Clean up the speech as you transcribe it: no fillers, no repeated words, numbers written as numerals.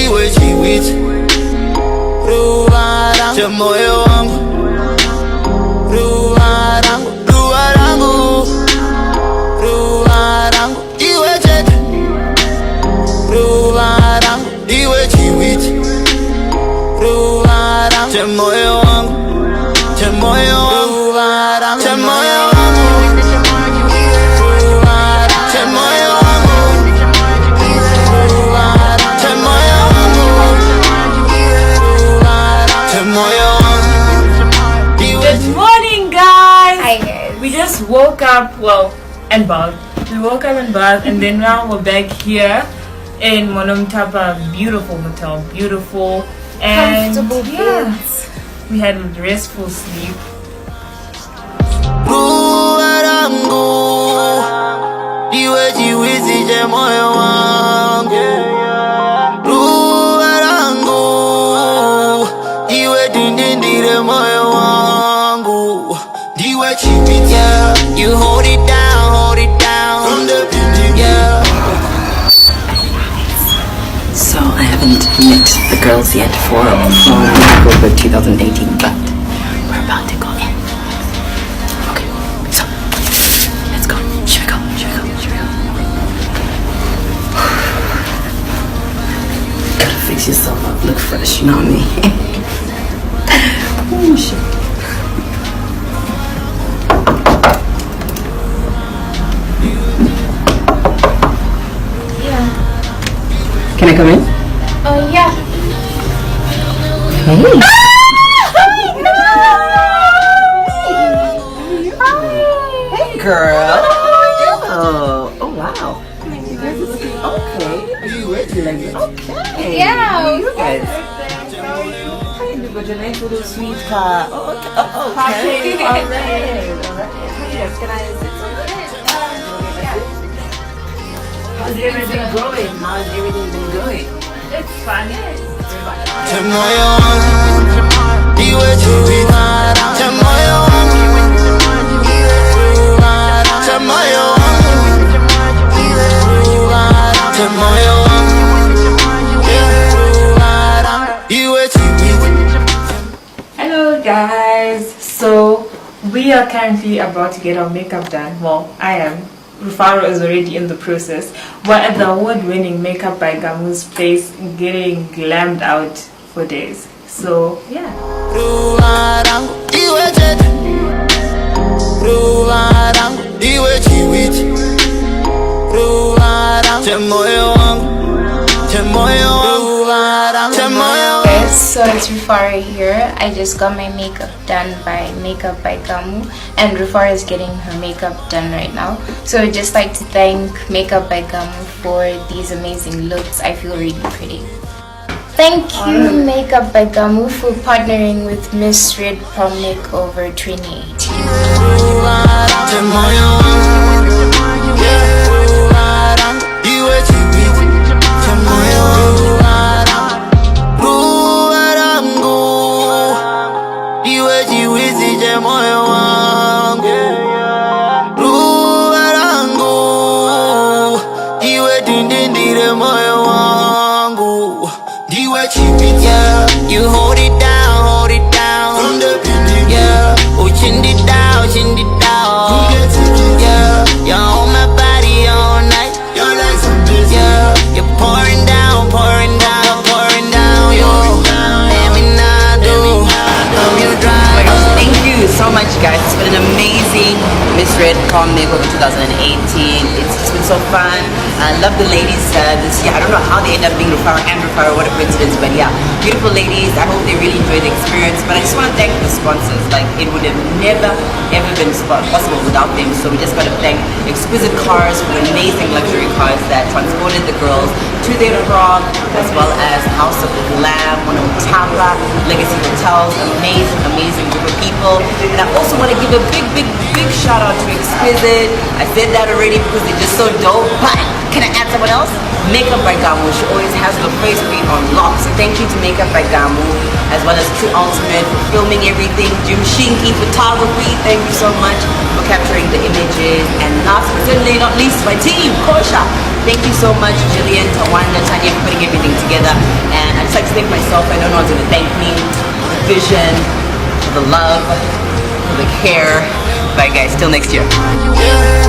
iwe chiwiti ruva rangu chemoyo wangu ruva rangu ruva rangu ruva rangu iwe chete ruva rangu iwe chiwiti ruva rangu chemoyo wangu chemoyo wangu ruva rangu chemoyo wangu We just woke up, and bathed. We woke up and bathed, and then now we're back here in Monomtapa, beautiful hotel, beautiful and comfortable beds. We had restful sleep. Yeah, you hold it down from the beginning, yeah. So I haven't met the girls yet for Makeover 2018, but we're about to go in. Okay, so let's go. Should we go? Gotta fix yourself up, look fresh, you know me. Oh shit. Can I come in? Yeah. Hey. Hey, girl. Oh, wow. Okay. Are you ready? Okay. Yeah. You guys. But your nice little sweet car. Oh, okay. All right. Yes, can I sit somewhere? How's everything going? It's fun. Hello guys, so we are currently about to get our makeup done. Well, I am. Rufaro is already in the process. We're at the award-winning Makeup by Gamu's place, getting glammed out for days. So yeah. Guys, so it's Rufara here. I just got my makeup done by Makeup by Gamu, and Rufara is getting her makeup done right now. So I'd just like to thank Makeup by Gamu for these amazing looks. I feel really pretty. Thank you Makeup by Gamu for partnering with MisRed Prom Makeover 2018. Yeah, you hold it down from the beginning, yeah. Oh, chin it down, yeah. You're on my body all night, you're like some bitch, yeah. You're pouring down, yo. Let me not do, you dry. Thank you so much, guys. It's been an amazing MisRed Prom Makeover 2018. It's been so fun. I love the ladies this year. I don't know how they end up being Rufaro and Rufaro, what a coincidence, but yeah, beautiful ladies. I hope they really enjoyed the experience. But I just want to thank the sponsors. Like, it would have never ever been possible without them. So we just got to thank Exquisite Cars for the amazing luxury cars that transported the girls to their prom, as well as House of Glam, Monomtapa, Legacy Hotels, amazing group of people. And I also want to give a big shout out to Exquisite. I said that already because they're just so dope, but can I add someone else? Makeup by Gamu. She always has the face queen on lock. So thank you to Makeup by Gamu, as well as True Ultimate for filming everything. Jim Shinky Photography, thank you so much for capturing the images. And last but certainly not least, my team, Kosha. Thank you so much, Jillian, Tawanda, Tanya, for putting everything together. And like to thank myself. I know no one's gonna thank me. The vision, for the love, for the care. Bye guys, till next year.